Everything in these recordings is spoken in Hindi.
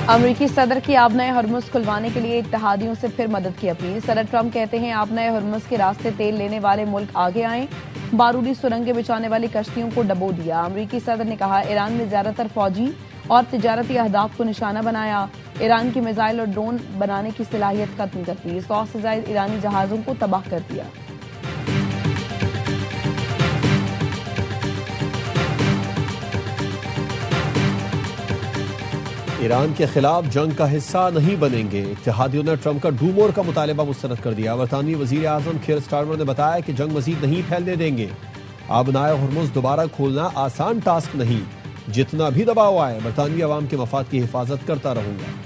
अमरीकी सदर की आबनाए हरमुज खुलवाने के लिए इत्तेहादियों से फिर मदद की अपील। सदर ट्रंप कहते हैं आबनाए हरमुज के रास्ते तेल लेने वाले मुल्क आगे आएं। बारूदी सुरंगें बिछाने वाली कश्तियों को डबो दिया। अमरीकी सदर ने कहा ईरान ने ज्यादातर फौजी और तिजारती अहदाफ को निशाना बनाया। ईरान की मिसाइल और ड्रोन बनाने की सलाहियत खत्म कर दी। 100 से ज्यादा ईरानी जहाजों को तबाह कर दिया। ईरान के खिलाफ जंग का हिस्सा नहीं बनेंगे। इत्तेहादियों ने ट्रंप का डू मोर का मुतालबा मुस्तरद कर दिया। बरतानवी वजीर आजम कीर स्टारमर ने बताया कि जंग मजीद नहीं फैलने देंगे। आबनाए हरमुज दोबारा खोलना आसान टास्क नहीं, जितना भी दबाव आए बरतानवी अवाम के मफाद की हिफाजत करता रहूंगा।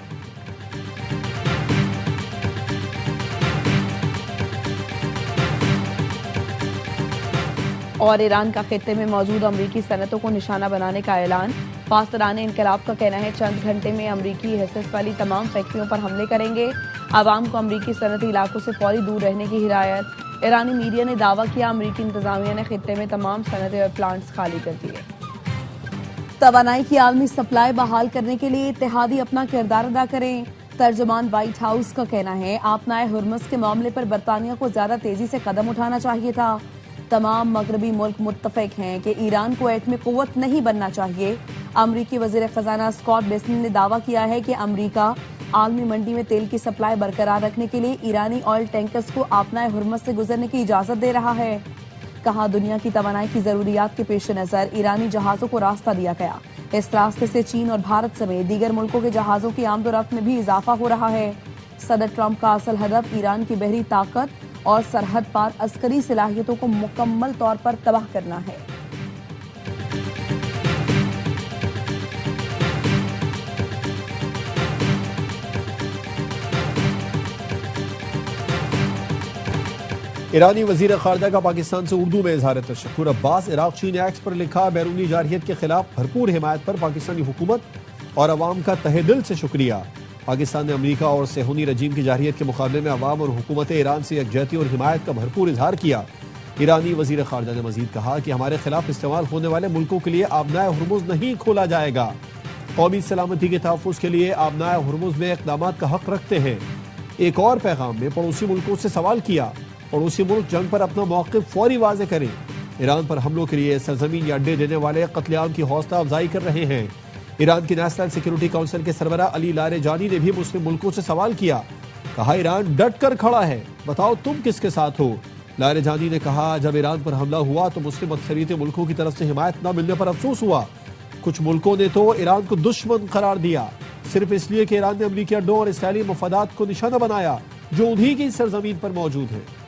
और ईरान का खित्ते में मौजूद अमरीकी सनतों को निशाना बनाने का ऐलान। पासदारान इनकलाब का कहना है चंद घंटे में अमरीकी हिस्सेस वाली तमाम फैक्ट्रियों पर हमले करेंगे। आवाम को अमरीकी सनती इलाकों से फौरी दूर रहने की हिदायत। ईरानी मीडिया ने दावा किया अमरीकी इंतजामिया ने खित्ते में तमाम सनतें और प्लांट्स खाली कर दिए। तवानाई की आलमी सप्लाई बहाल करने के लिए इत्तेहादी अपना किरदार अदा करें। तर्जुमान व्हाइट हाउस का कहना है आबनाए हरमुज के मामले पर बरतानिया को ज्यादा तेजी से कदम उठाना चाहिए था। तमाम मगरबी मुल्क मुत्तफिक हैं कि ईरान को एटमी कुव्वत नहीं बनना चाहिए। अमरीकी वजीर खजाना स्कॉट बेसन ने दावा किया है कि अमरीका आलमी मंडी में तेल की सप्लाई बरकरार रखने के लिए ईरानी ऑयल टैंकर्स को आबनाए हरमुज से गुजरने की इजाजत दे रहा है। कहा दुनिया की तवानाई की जरूरियात के पेश नजर ईरानी जहाजों को रास्ता दिया गया। इस रास्ते से चीन और भारत समेत दीगर मुल्कों के जहाजों की आमदोरफ्त में भी इजाफा हो रहा है। सदर ट्रंप का असल हदफ ईरान की बहरी ताकत और सरहद पार अस्करी सलाहियतों को मुकम्मल तौर पर तबाह करना है। ईरानी वजीर खारजा का पाकिस्तान से उर्दू में इजहार तशक्कुर। अब्बास इराक चीन एक्ट पर लिखा बैरूनी जारहियत के खिलाफ भरपूर हिमायत पर पाकिस्तानी हुकूमत और अवाम का तहे दिल से शुक्रिया। पाकिस्तान ने अमरीका और सेहूनी रजीम की जारहियत के मुकाबले में अवाम और हुकूमत ईरान से यकजहती और हिमायत का भरपूर इजहार किया। ईरानी वजीर खारजा ने मजीद कहा कि हमारे खिलाफ इस्तेमाल होने वाले मुल्कों के लिए आबनाए हरमुज नहीं खोला जाएगा। कौमी सलामती के तहफ़्फ़ुज़ के लिए आबनाए हरमुज में इक़दाम का हक रखते हैं। एक और पैगाम में पड़ोसी मुल्कों से सवाल किया पड़ोसी मुल्क जंग पर अपना मौक़िफ़ फौरी वाज़े करें। ईरान पर हमलों के लिए सरजमीन या अड्डे देने वाले कत्लेआम की हौसला अफजाई कर रहे हैं। ईरान की नेशनल सिक्योरिटी काउंसिल के सरबराह अली लारेजानी ने भी मुस्लिम मुल्कों से सवाल किया। कहा ईरान डट कर खड़ा है, बताओ तुम किसके साथ हो। लारेजानी ने कहा जब ईरान पर हमला हुआ तो मुस्लिम अक्सरियत मुल्कों की तरफ से हिमायत न मिलने पर अफसोस हुआ। कुछ मुल्कों ने तो ईरान को दुश्मन करार दिया सिर्फ इसलिए कि ईरान ने अमरीकी अड्डों और इसराइली मफादात को निशाना बनाया जो उन्हीं की सरजमीन पर मौजूद है।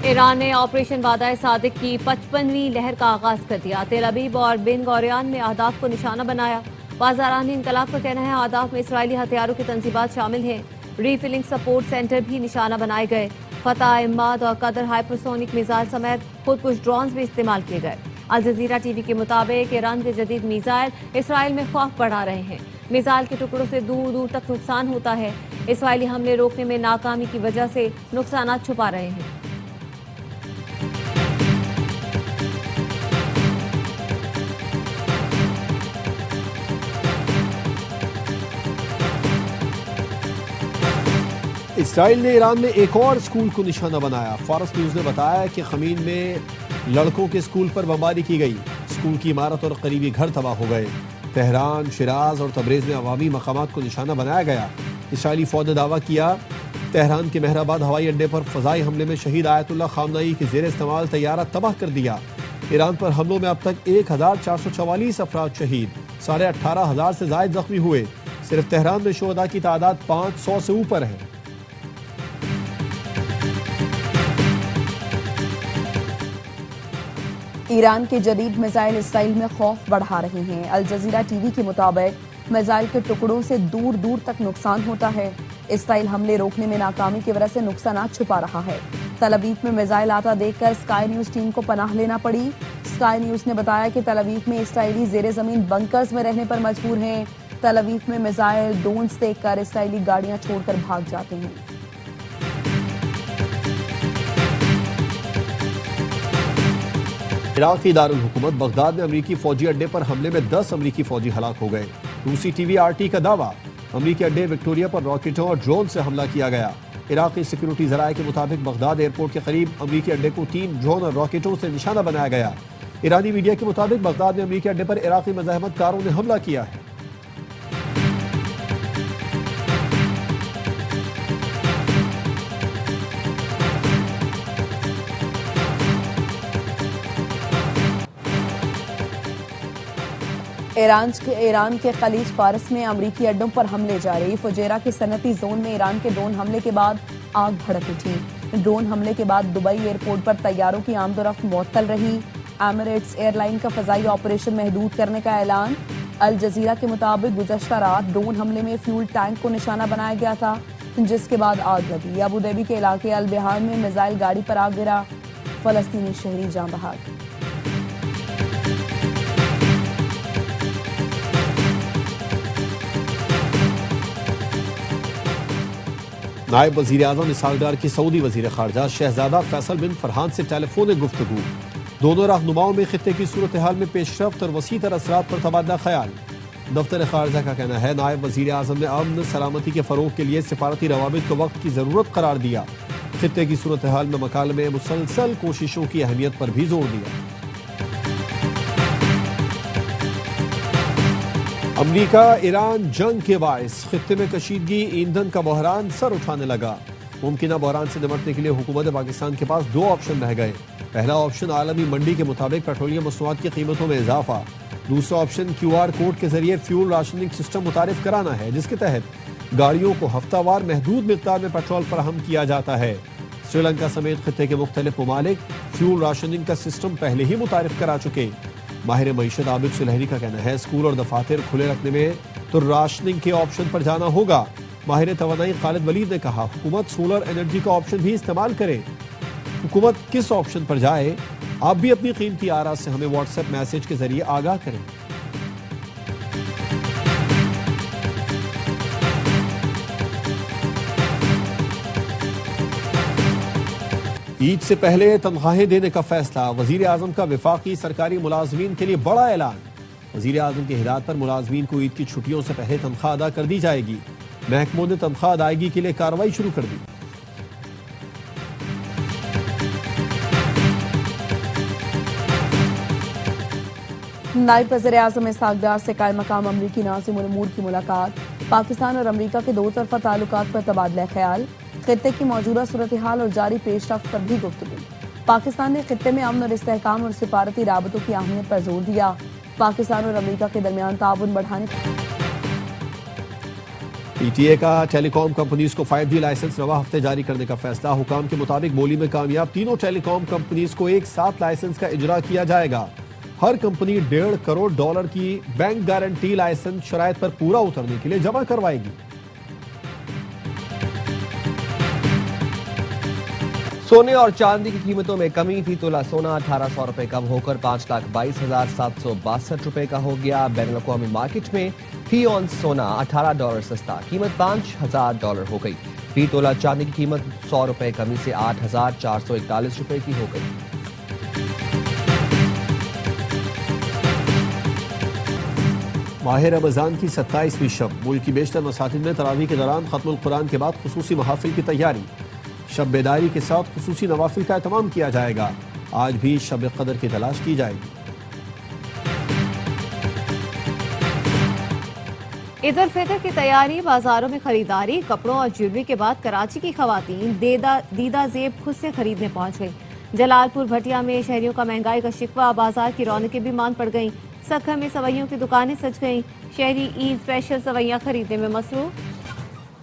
ईरान ने ऑपरेशन वादा सादिक की 55वीं लहर का आगाज कर दिया। तेल अबीब और बिन गौरियान में अहदाफ को निशाना बनाया। बाज़ारान इनकलाब का कहना है अहदाफ में इसराइली हथियारों की तंजीबात शामिल हैं। रीफिलिंग सपोर्ट सेंटर भी निशाना बनाए गए। फतह, इम्माद और कदर हाइपरसोनिक मिसाइल समेत खुदकुश ड्रोन्स भी इस्तेमाल किए गए। अल जजीरा टीवी के मुताबिक ईरान के जदीद मिसाइल इसराइल में खौफ बढ़ा रहे हैं। मिसाइल के टुकड़ों से दूर दूर तक नुकसान होता है। इसराइली हमले रोकने में नाकामी की वजह से नुकसान छुपा रहे हैं। इसराइल ने ईरान में एक और स्कूल को निशाना बनाया। फारस न्यूज ने बताया कि खमीन में लड़कों के स्कूल पर बमबारी की गई। स्कूल की इमारत और करीबी घर तबाह हो गए। तेहरान, शिराज और तबरेज में अवामी मकामात को निशाना बनाया गया। इसराइली फौज ने दावा किया तेहरान के मेहराबाद हवाई अड्डे पर फजाई हमले में शहीद आयतुल्लाह खामनई के जेर इस्तेमाल तैयारा तबाह कर दिया। ईरान पर हमलों में अब तक 1444 अफराद शहीद, 18,500 से ज्यादा जख्मी हुए। सिर्फ तेहरान में शुहदा की तादाद 500 से ऊपर है। ईरान के जदीद मिसाइल इसराइल में खौफ बढ़ा रहे हैं। अल जजीरा टीवी के मुताबिक मिसाइल के टुकड़ों से दूर दूर तक नुकसान होता है। इसराइल हमले रोकने में नाकामी की वजह से नुकसान छुपा रहा है। तल अवीव में मिसाइल आता देखकर स्काई न्यूज टीम को पनाह लेना पड़ी। स्काई न्यूज ने बताया कि तल अवीव में इसराइली जेर जमीन बंकर्स में रहने पर मजबूर हैं। तल अवीव में मिसाइल ड्रोन्स देखकर इसराइली गाड़ियां छोड़कर भाग जाते हैं। इराकी दारुल हुकूमत बगदाद में अमरीकी फौजी अड्डे पर हमले में 10 अमरीकी फौजी हलाक हो गए। रूसी टीवी RT का दावा, अमरीकी अड्डे विक्टोरिया पर रॉकेटों और ड्रोन से हमला किया गया। इराकी सिक्योरिटी जराये के मुताबिक बगदाद एयरपोर्ट के करीब अमरीकी अड्डे को 3 ड्रोन और रॉकेटों से निशाना बनाया गया। ईरानी मीडिया के मुताबिक बगदाद में अमरीकी अड्डे पर इराकी मज़ाहमतकारों ने हमला किया है। ईरान के खलीज फारस में अमरीकी अड्डों पर हमले जारी। फुजैरा के सनती जोन में ईरान के ड्रोन हमले के बाद आग भड़क उठी। ड्रोन हमले के बाद दुबई एयरपोर्ट पर तैयारों की आमदोरफ्त मुअत्तल रही। एमिरेट्स एयरलाइन का फजाई ऑपरेशन महदूद करने का ऐलान। अल जजीरा के मुताबिक गुज़श्ता रात ड्रोन हमले में फ्यूल टैंक को निशाना बनाया गया था, जिसके बाद आग लगी। अबू धाबी के इलाके अल बिहार में मिसाइल गाड़ी पर आग गिरा। फलस्तीनी शहरी जाँ बहक। नायब वजीर आजम इसहाक डार की सऊदी वजीर खारजा शहजादा फैसल बिन फरहान से टेलीफोनिक गुफ्तगू। दोनों रहनुमाओं में खित्ते की सूरत हाल में पेशरफ्त और वसी तर असरात पर तबादला ख्याल। दफ्तर खारजा का कहना है नायब वजीर आजम ने अमन सलामती के फरोग के लिए सिफारती रवाबित को वक्त की जरूरत करार दिया। खित्ते की सूरत हाल में मकाले में मुसलसल कोशिशों की अहमियत पर भी जोर दिया। अमरीका ईरान जंग के बायस खित्ते में कशीदगी ईंधन का बहरान सर उठाने लगा। मुमकिन बहरान से निपटने के लिए हुकूमत पाकिस्तान के पास 2 ऑप्शन रह गए। पहला ऑप्शन आलमी मंडी के मुताबिक पेट्रोलियम मसनूआत की कीमतों में इजाफा। दूसरा ऑप्शन QR कोड के जरिए फ्यूल राशनिंग सिस्टम मुतारिफ कराना है, जिसके तहत गाड़ियों को हफ्तावार महदूद मिकदार में पेट्रोल फराहम किया जाता है। श्रीलंका समेत खित्ते के मुख्तलिफ ममालिक फ्यूल राशनिंग का सिस्टम पहले ही मुतारिफ करा चुके। माहिर मईशत आबिद सुलहरी का कहना है स्कूल और दफातर खुले रखने में तो राशनिंग के ऑप्शन पर जाना होगा। माहिर तवानाई खालिद वलीद ने कहा हुकूमत सोलर एनर्जी का ऑप्शन भी इस्तेमाल करे। हुकूमत किस ऑप्शन पर जाए, आप भी अपनी कीमती आरा से हमें व्हाट्सएप मैसेज के जरिए आगाह करें। ईद से पहले तनख्वाहें देने का फैसला। वजीर आजम का वफाकी सरकारी मुलाजमीन के लिए बड़ा ऐलान। वजीर आजम की हिदायत पर मुलाजमीन को ईद की छुट्टियों से पहले तनख्वाह अदा कर दी जाएगी। महकमों ने तनख्वाह अदायगी के लिए कार्रवाई शुरू कर दी। नायब वज़ीर आज़म इसहाक डार से कायम मकाम अमरीकी नाज़िम उल उमूर की मुलाकात। पाकिस्तान और अमरीका के 2 तरफ़ा ताल्लुकात पर तबादला ख्याल। खित्ते की मौजूदा सूरत हाल और जारी पेशरफ्त पर भी गुफ्तगू। पाकिस्तान ने खित्ते में अमन और इस्तेहकाम और सिफारती राबतों की अहमियत पर जोर दिया। पाकिस्तान और अमरीका के दरमियान ताउन बढ़ाने। PTA का टेलीकॉम कंपनीज को 5G लाइसेंस रवा हफ्ते जारी करने का फैसला। हुकाम के मुताबिक बोली में कामयाब तीनों टेलीकॉम कंपनीज को एक साथ लाइसेंस का इजरा किया जाएगा। हर कंपनी $1.5 करोड़ की बैंक गारंटी लाइसेंस शराइत पर पूरा उतरने के लिए जमा करवाएगी। सोने और चांदी की कीमतों में कमी। फी तोला सोना 1800 रुपए कम होकर 5,22,762 रुपए का हो गया। बैनुल अक़वामी मार्केट में फी ऑन सोना $18 सस्ता, कीमत $5,000 हो गई। फी तोला चांदी की कीमत 100 रुपए कमी से 8,441 रुपए की हो गई। माह रमजान की 27वीं शब। मुल्क की बेशतर मसाजिद में तरावी के दौरान खत्मुल कुरान के बाद खुसूसी महाफिल की तैयारी। शब बेदारी के साथ खुसूसी नवाफिल का एहतमाम किया जाएगा। आज भी शब कदर की तलाश की जाएगी। ईद उल फितर की तैयारी, बाजारों में खरीदारी। कपड़ों और ज्वेलरी के बाद कराची की खवातीन दीदा जेब खुद से खरीदने पहुंच गई। जलालपुर भटिया में शहरियों का महंगाई का शिकवा, बाजार की रौनकें भी मान पड़ गईं। सखर में सवैयों की दुकानें सज गईं। शहरी ईद स्पेशल सवैयां खरीदने में मसरूफ।